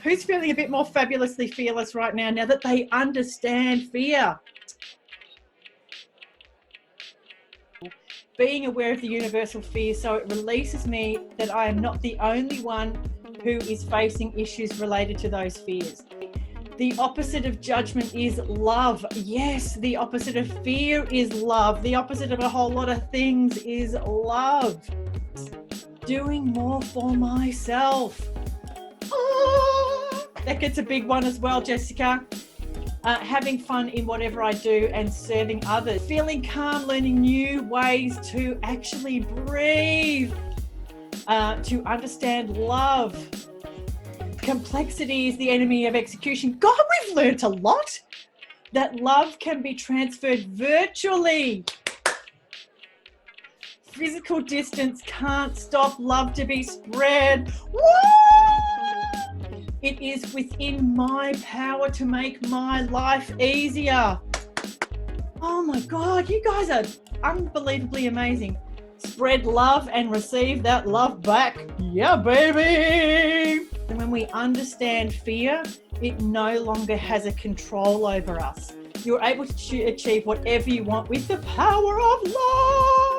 Who's feeling a bit more fabulously fearless right now that they understand fear? Being aware of the universal fear, so it releases me that I am not the only one who is facing issues related to those fears. The opposite of judgment is love. Yes, the opposite of fear is love. The opposite of a whole lot of things is love. Doing more for myself. Oh, that gets a big one as well, Jessica. Having fun in whatever I do and serving others. Feeling calm, learning new ways to actually breathe, to understand love. Complexity is the enemy of execution. God, we've learned a lot. That love can be transferred virtually. Physical distance can't stop love to be spread. Woo! It is within my power to make my life easier. Oh my God, you guys are unbelievably amazing. Spread love and receive that love back. Yeah, baby. And when we understand fear, it no longer has a control over us. You're able to achieve whatever you want with the power of love.